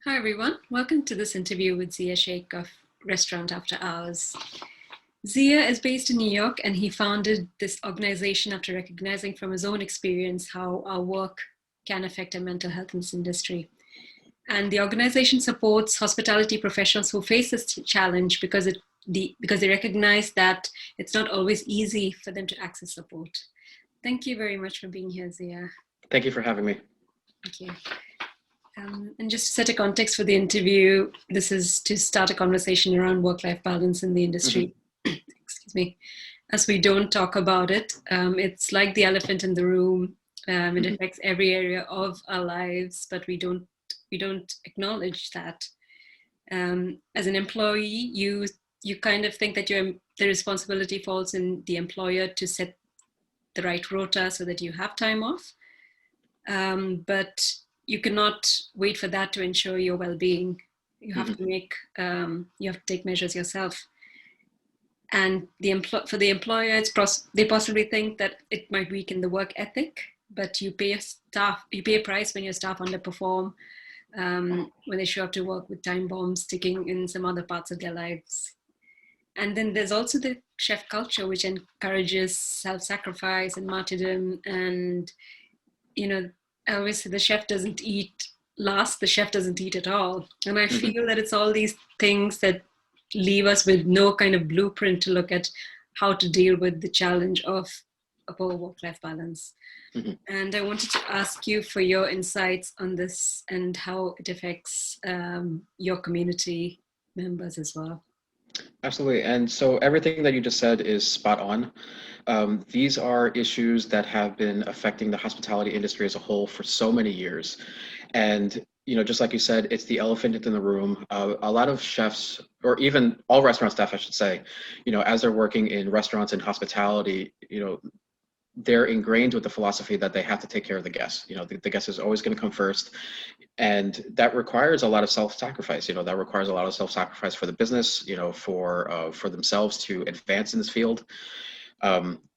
Hi everyone, welcome to this interview with Zia Sheikh of Restaurant After Hours. Zia is based in New York and he founded this organization after recognizing from his own experience how our work can affect our mental health in this industry. And the organization supports hospitality professionals who face this challenge because they recognize that it's not always easy for them to access support. Thank you very much for being here, Zia. Thank you for having me. Thank you. And just to set a context for the interview, this is to start a conversation around work-life balance in the industry. Excuse me. As we don't talk about it, it's like the elephant in the room. It affects every area of our lives, but we don't acknowledge that. As an employee, you kind of think that the responsibility falls in the employer to set the right rota so that you have time off. But you cannot wait for that to ensure your well-being. You have to take measures yourself. And for the employer, they possibly think that it might weaken the work ethic, but you pay a price when your staff underperform, when they show up to work with time bombs ticking in some other parts of their lives. And then there's also the chef culture, which encourages self-sacrifice and martyrdom. And, I always say the chef doesn't eat last, the chef doesn't eat at all. And I feel that it's all these things that leave us with no kind of blueprint to look at how to deal with the challenge of a poor work-life balance. And I wanted to ask you for your insights on this and how it affects your community members as well. Absolutely. And so everything that you just said is spot on. These are issues that have been affecting the hospitality industry as a whole for so many years. And, just like you said, it's the elephant in the room. A lot of chefs, or even all restaurant staff, I should say, as they're working in restaurants and hospitality, they're ingrained with the philosophy that they have to take care of the guests. The guest is always going to come first. And that requires a lot of self-sacrifice. That requires a lot of self-sacrifice for the business, for themselves to advance in this field.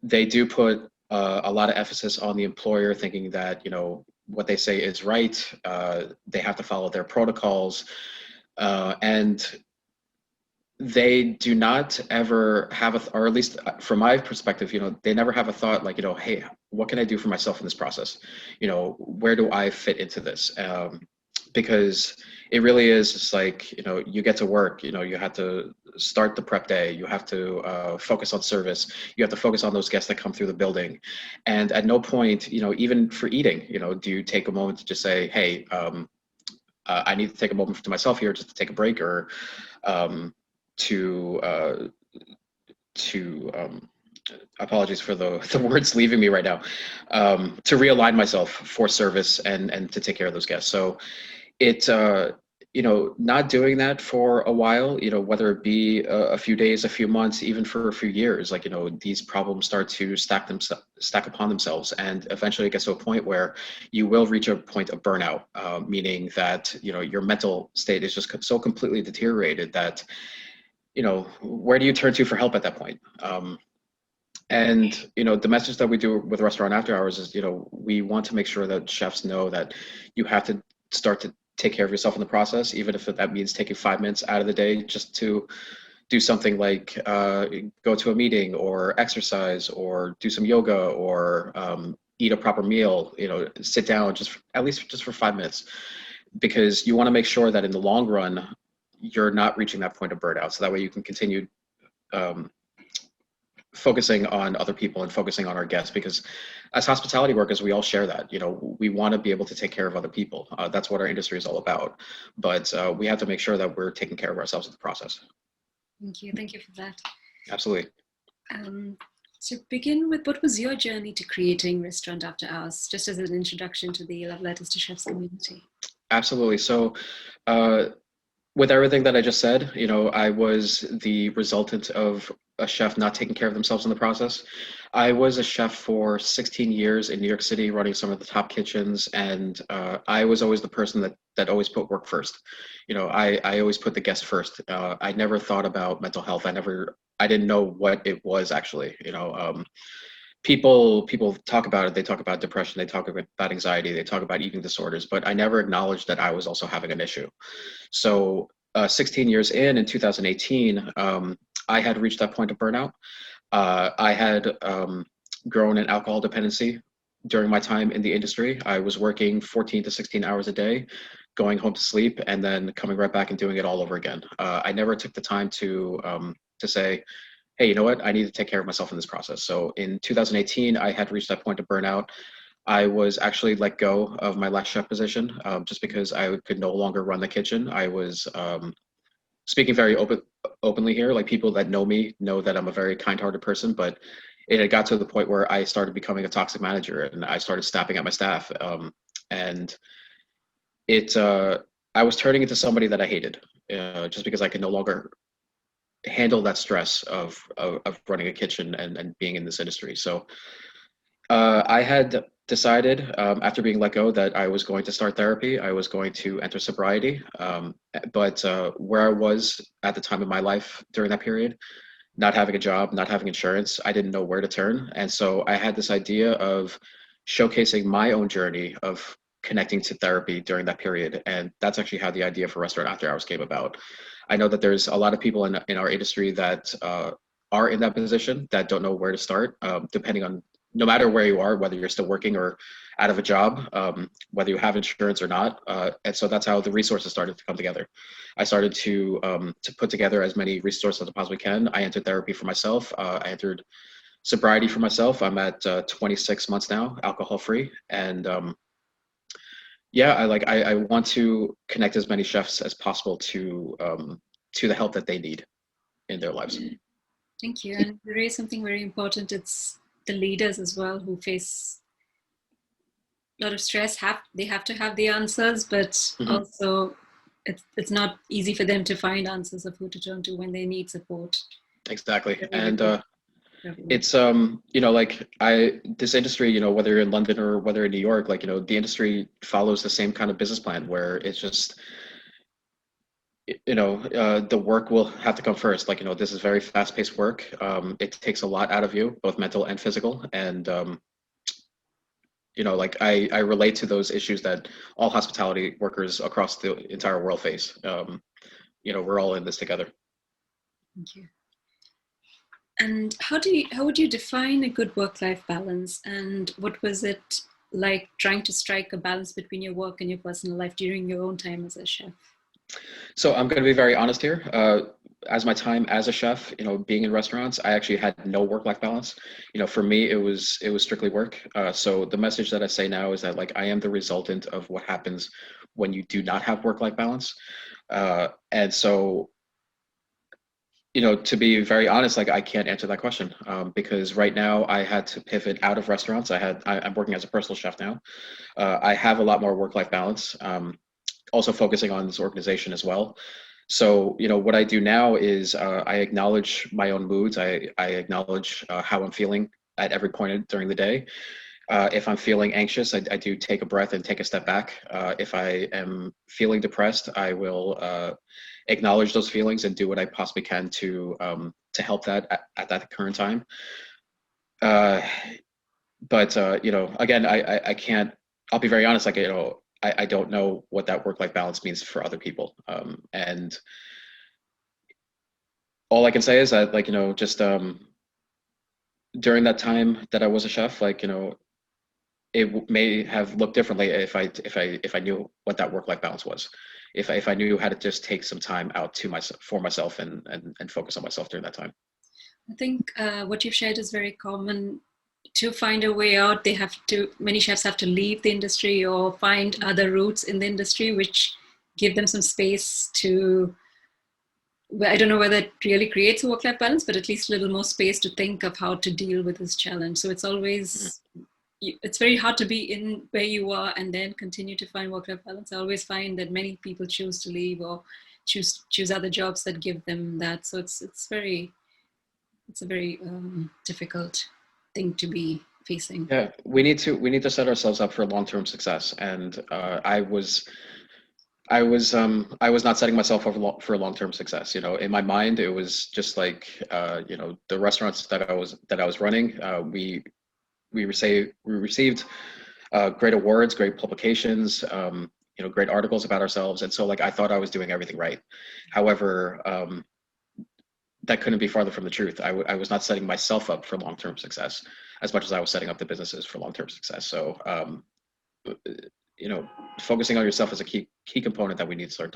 They do put a lot of emphasis on the employer, thinking that, what they say is right. They have to follow their protocols. And they do not ever have or at least from my perspective, they never have a thought like, hey, what can I do for myself in this process? Where do I fit into this? Because it really is just like, you get to work, you have to start the prep day, you have to focus on service, you have to focus on those guests that come through the building. And at no point, even for eating, do you take a moment to just say, hey, I need to take a moment to myself here just to take a break, or apologies for the words leaving me right now, to realign myself for service and to take care of those guests. So it's not doing that for a while, whether it be a few days, a few months, even for a few years, like, these problems start to stack upon themselves, and eventually it gets to a point where you will reach a point of burnout, meaning that your mental state is just so completely deteriorated that where do you turn to for help at that point? And the message that we do with Restaurant After Hours is, we want to make sure that chefs know that you have to start to take care of yourself in the process, even if that means taking 5 minutes out of the day just to do something like go to a meeting or exercise or do some yoga or eat a proper meal, sit down at least for 5 minutes, because you want to make sure that in the long run, you're not reaching that point of burnout. So that way you can continue focusing on other people and focusing on our guests, because as hospitality workers, we all share that, we want to be able to take care of other people. That's what our industry is all about. But we have to make sure that we're taking care of ourselves in the process. Thank you for that. Absolutely. To begin with, what was your journey to creating Restaurant After Hours, just as an introduction to the Love Letters to Chefs community? Absolutely. So with everything that I just said, I was the resultant of a chef not taking care of themselves in the process. I was a chef for 16 years in New York City, running some of the top kitchens, and I was always the person that always put work first. I always put the guest first. I never thought about mental health. I didn't know what it was actually. people talk about it. They talk about depression, they talk about anxiety, they talk about eating disorders, but I never acknowledged that I was also having an issue. So 16 years in 2018, I had reached that point of burnout. I had grown in alcohol dependency during my time in the industry. I was working 14 to 16 hours a day, going home to sleep, and then coming right back and doing it all over again. I never took the time to say, hey, you know what? I need to take care of myself in this process. So in 2018, I had reached that point of burnout. I was actually let go of my last chef position just because I could no longer run the kitchen. I was speaking very openly here. Like people that know me know that I'm a very kind-hearted person, but it had got to the point where I started becoming a toxic manager and I started snapping at my staff. And it, I was turning into somebody that I hated just because I could no longer handle that stress of running a kitchen and being in this industry. So I had decided after being let go that I was going to start therapy. I was going to enter sobriety. But where I was at the time of my life during that period, not having a job, not having insurance, I didn't know where to turn. And so I had this idea of showcasing my own journey of connecting to therapy during that period. And that's actually how the idea for Restaurant After Hours came about. I know that there's a lot of people in our industry that are in that position that don't know where to start, depending on no matter where you are, whether you're still working or out of a job, whether you have insurance or not. And so that's how the resources started to come together. I started to put together as many resources as I possibly can. I entered therapy for myself. I entered sobriety for myself. I'm at 26 months now, alcohol free. And yeah, I want to connect as many chefs as possible to the help that they need in their lives. Thank you. And you raised something very important. It's the leaders as well who face a lot of stress. They have to have the answers, but Mm-hmm. also it's not easy for them to find answers of who to turn to when they need support. Exactly. Very And difficult for everyone. it's like this industry, whether you're in London or whether in New York, like the industry follows the same kind of business plan where it's just the work will have to come first. Like this is very fast-paced work. It takes a lot out of you, both mental and physical. And like I relate to those issues that all hospitality workers across the entire world face. We're all in this together. Thank you. And how would you define a good work-life balance? And what was it like trying to strike a balance between your work and your personal life during your own time as a chef? So I'm going to be very honest here. As my time as a chef, being in restaurants, I actually had no work-life balance. For me, it was strictly work. So the message that I say now is that like I am the resultant of what happens when you do not have work-life balance. And so to be very honest, like I can't answer that question because right now I had to pivot out of restaurants. I'm working as a personal chef now. I have a lot more work-life balance. Also focusing on this organization as well. So what I do now is I acknowledge my own moods. I acknowledge how I'm feeling at every point during the day. If I'm feeling anxious, I do take a breath and take a step back. If I am feeling depressed, I will acknowledge those feelings and do what I possibly can to help that at that current time. Uh, but again, I can't. I'll be very honest. Like I don't know what that work-life balance means for other people. And all I can say is that like just during that time that I was a chef, like it may have looked differently if I knew what that work-life balance was. If I knew how to just take some time out to myself for myself and focus on myself during that time. I think what you've shared is very common. To find a way out, many chefs have to leave the industry or find other routes in the industry, which give them some space to, I don't know whether it really creates a work-life balance, but at least a little more space to think of how to deal with this challenge. So it's very hard to be in where you are and then continue to find work-life balance. I always find that many people choose to leave or choose other jobs that give them that. So it's a very difficult thing to be facing. Yeah, we need to set ourselves up for long-term success. And I was not setting myself up for long-term success. In my mind, it was just like the restaurants that I was running. we received great awards, great publications, great articles about ourselves. And so like I thought I was doing everything right. However, that couldn't be farther from the truth. I was not setting myself up for long-term success as much as I was setting up the businesses for long-term success. So you know, focusing on yourself is a key component that we need to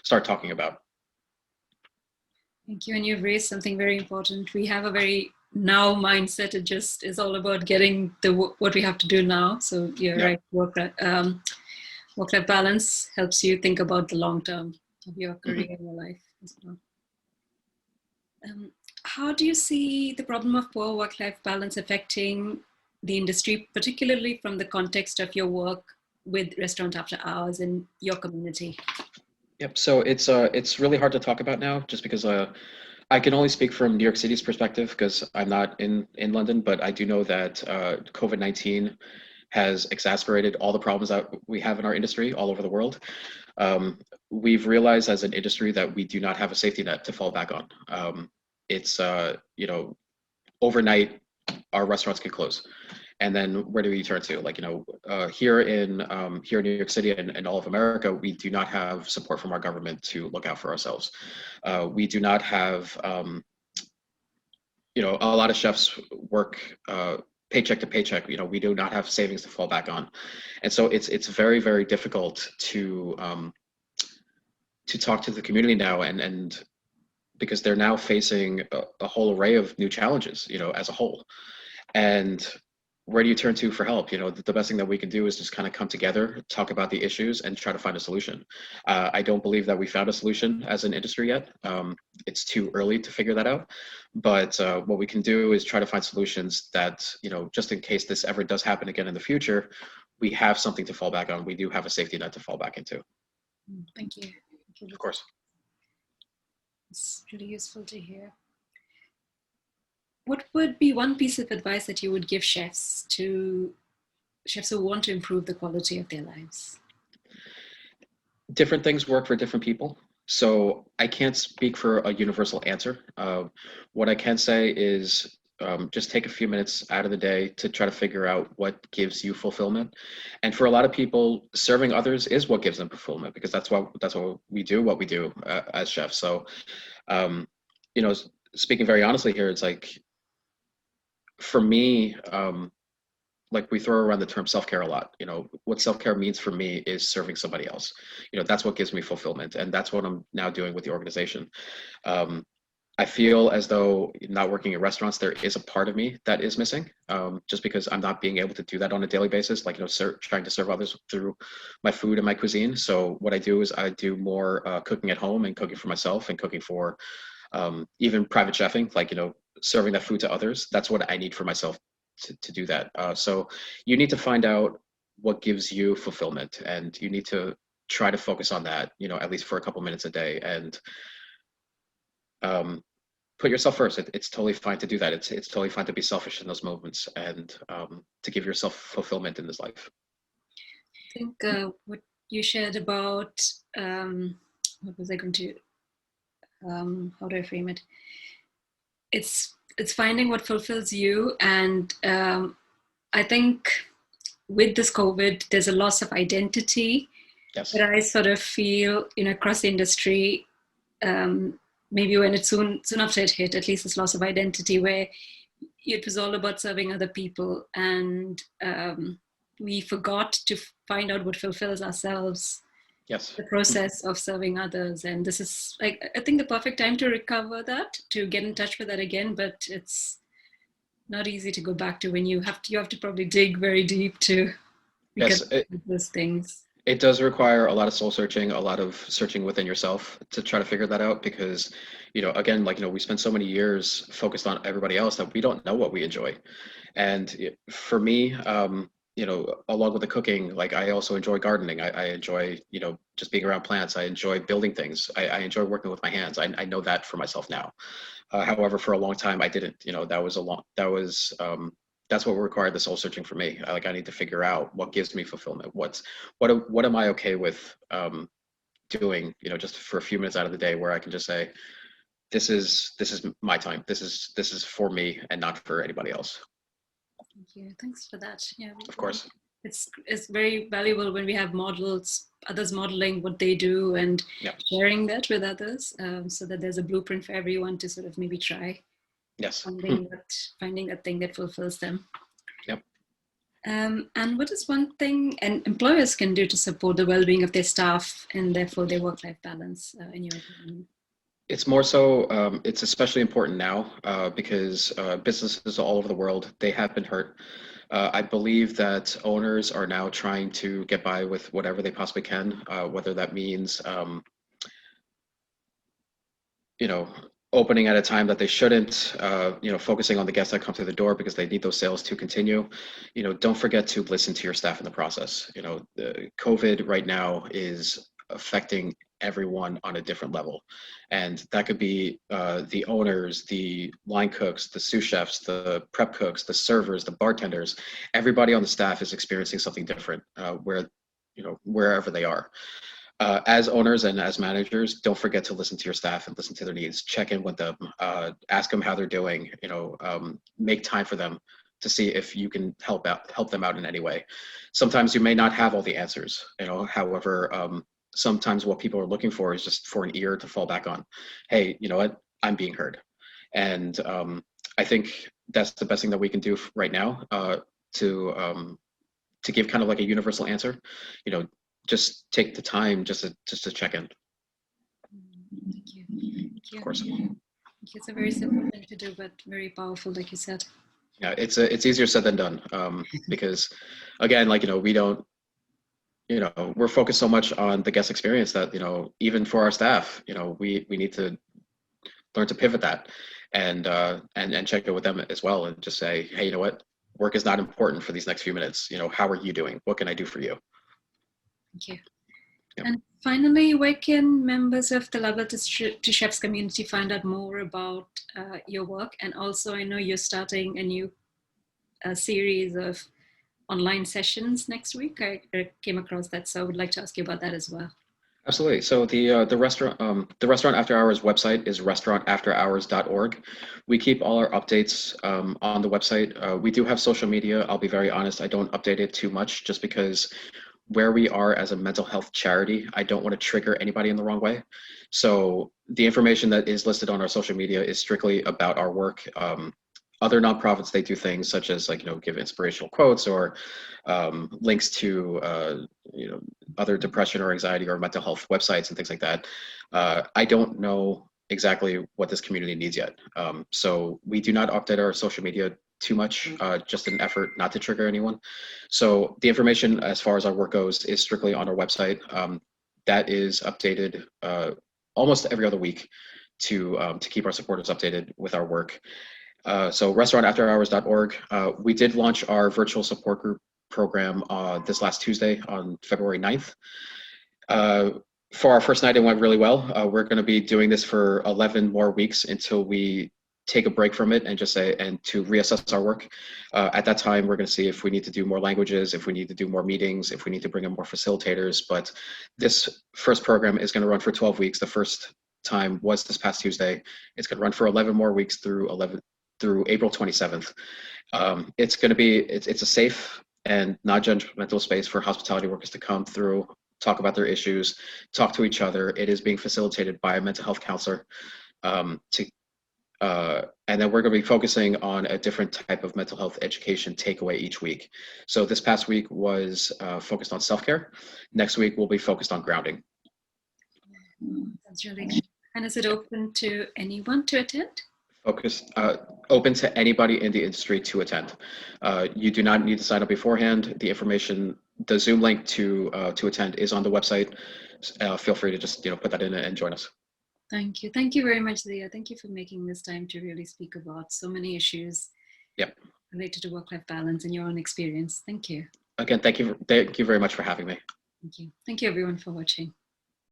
start talking about. Thank you. And you've raised something very important. We have a very now mindset. It just is all about getting what we have to do now. So you're right. Work-life balance helps you think about the long term of your career and your life as well. How do you see the problem of poor work-life balance affecting the industry, particularly from the context of your work with Restaurant After Hours in your community? Yep. So it's really hard to talk about now, just because I can only speak from New York City's perspective because I'm not in London, but I do know that COVID-19 has exacerbated all the problems that we have in our industry all over the world. We've realized as an industry that we do not have a safety net to fall back on. It's overnight our restaurants could close, and then where do we turn to? Like, here in New York City and all of America, we do not have support from our government to look out for ourselves. We do not have a lot of chefs work paycheck to paycheck. We do not have savings to fall back on, and so it's very, very difficult to talk to the community now, and because they're now facing a whole array of new challenges, as a whole. And where do you turn to for help? The best thing that we can do is just kind of come together, talk about the issues, and try to find a solution. I don't believe that we found a solution as an industry yet. It's too early to figure that out. But what we can do is try to find solutions that, just in case this ever does happen again in the future, we have something to fall back on. We do have a safety net to fall back into. Thank you. Of course. It's really useful to hear. What would be one piece of advice that you would give chefs who want to improve the quality of their lives? Different things work for different people. So I can't speak for a universal answer. What I can say is just take a few minutes out of the day to try to figure out what gives you fulfillment. And for a lot of people, serving others is what gives them fulfillment, because that's what we do as chefs. So, speaking very honestly here, it's like, for me, like, we throw around the term self-care a lot. What self-care means for me is serving somebody else. That's what gives me fulfillment. And that's what I'm now doing with the organization. I feel as though not working in restaurants, there is a part of me that is missing, just because I'm not being able to do that on a daily basis, like, trying to serve others through my food and my cuisine. So what I do is I do more cooking at home and cooking for myself and cooking for even private chefing, like, serving that food to others. That's what I need for myself to do that. So you need to find out what gives you fulfillment, and you need to try to focus on that, at least for a couple minutes a day, and put yourself first. It's totally fine to do that. It's totally fine to be selfish in those moments, and to give yourself fulfillment in this life. I think what you shared about, what was I going to, how do I frame it? It's finding what fulfills you. And I think with this COVID, there's a loss of identity. Yes. That I sort of feel, across the industry, maybe when it's soon after it hit, at least this loss of identity, where it was all about serving other people, and we forgot to find out what fulfills ourselves. Yes. The process of serving others. And this is, like, I think, the perfect time to recover that, to get in touch with that again. But it's not easy to go back to when you have to probably dig very deep to get those things. It does require a lot of soul searching, a lot of searching within yourself to try to figure that out, because, again, like, we spend so many years focused on everybody else that we don't know what we enjoy. And for me, along with the cooking, like, I also enjoy gardening. I enjoy, just being around plants. I enjoy building things. I enjoy working with my hands. I know that for myself now. However, for a long time, I didn't. That's what required the soul searching for me. I need to figure out what gives me fulfillment. What am I okay with doing? Just for a few minutes out of the day, where I can just say, this is my time. This is for me and not for anybody else. Thank you. Thanks for that. Yeah, Of course. it's very valuable when we have models, others modeling what they do and Yeah. sharing that with others, so that there's a blueprint for everyone to sort of maybe try Yes. finding that thing that fulfills them. Yep. And what is one thing and employers can do to support the well-being of their staff and therefore their work-life balance, in your opinion? It's more so, it's especially important now because businesses all over the world, they have been hurt. I believe that owners are now trying to get by with whatever they possibly can, whether that means, you know, opening at a time that they shouldn't, focusing on the guests that come through the door because they need those sales to continue. Don't forget to listen to your staff in the process. The COVID right now is affecting everyone on a different level. And that could be the owners, the line cooks, the sous chefs, the prep cooks, the servers, the bartenders. Everybody on the staff is experiencing something different wherever they are. As owners and as managers, don't forget to listen to your staff and listen to their needs. Check in with them, ask them how they're doing. Make time for them to see if you can help them out in any way. Sometimes you may not have all the answers. However, sometimes what people are looking for is just for an ear to fall back on. Hey, you know what? I'm being heard, and I think that's the best thing that we can do right now to give kind of like a universal answer. Just take the time just to check in. Thank you. Thank you. Of course. It's a very simple thing to do, but very powerful, like you said. Yeah, it's easier said than done because, again, we don't, we're focused so much on the guest experience that even for our staff, we need to learn to pivot that and check it with them as well and just say, hey, you know what, work is not important for these next few minutes. How are you doing? What can I do for you? Thank you. Yep. And finally, where can members of the Level to Chefs community find out more about your work? And also, I know you're starting a new series of online sessions next week. I came across that, so I would like to ask you about that as well. Absolutely. So the restaurant after hours website is restaurantafterhours.org. We keep all our updates on the website. We do have social media. I'll be very honest, I don't update it too much just because where we are as a mental health charity, I don't want to trigger anybody in the wrong way. So the information that is listed on our social media is strictly about our work. Other nonprofits, they do things such as give inspirational quotes or links to other depression or anxiety or mental health websites and things like that. I don't know exactly what this community needs yet. So we do not update our social media too much, just an effort not to trigger anyone. So the information as far as our work goes is strictly on our website. That is updated almost every other week to keep our supporters updated with our work. So restaurantafterhours.org. We did launch our virtual support group program this last Tuesday on February 9th. For our first night, it went really well. We're going to be doing this for 11 more weeks until we take a break from it and to reassess our work. At that time, we're going to see if we need to do more languages, if we need to do more meetings, if we need to bring in more facilitators. But this first program is going to run for 12 weeks. The first time was this past Tuesday. It's going to run for 11 more weeks through April 27th. It's a safe and non-judgmental space for hospitality workers to come through, talk about their issues, talk to each other. It is being facilitated by a mental health counselor. And then we're going to be focusing on a different type of mental health education takeaway each week. So this past week was focused on self-care. Next week, we'll be focused on grounding. That's really good. And is it open to anyone to attend? Open to anybody in the industry to attend. You do not need to sign up beforehand. The Zoom link to attend is on the website. Feel free to just put that in and join us. Thank you. Thank you very much, Zia. Thank you for making this time to really speak about so many issues related to work-life balance and your own experience. Thank you. Again, thank you very much for having me. Thank you. Thank you everyone for watching.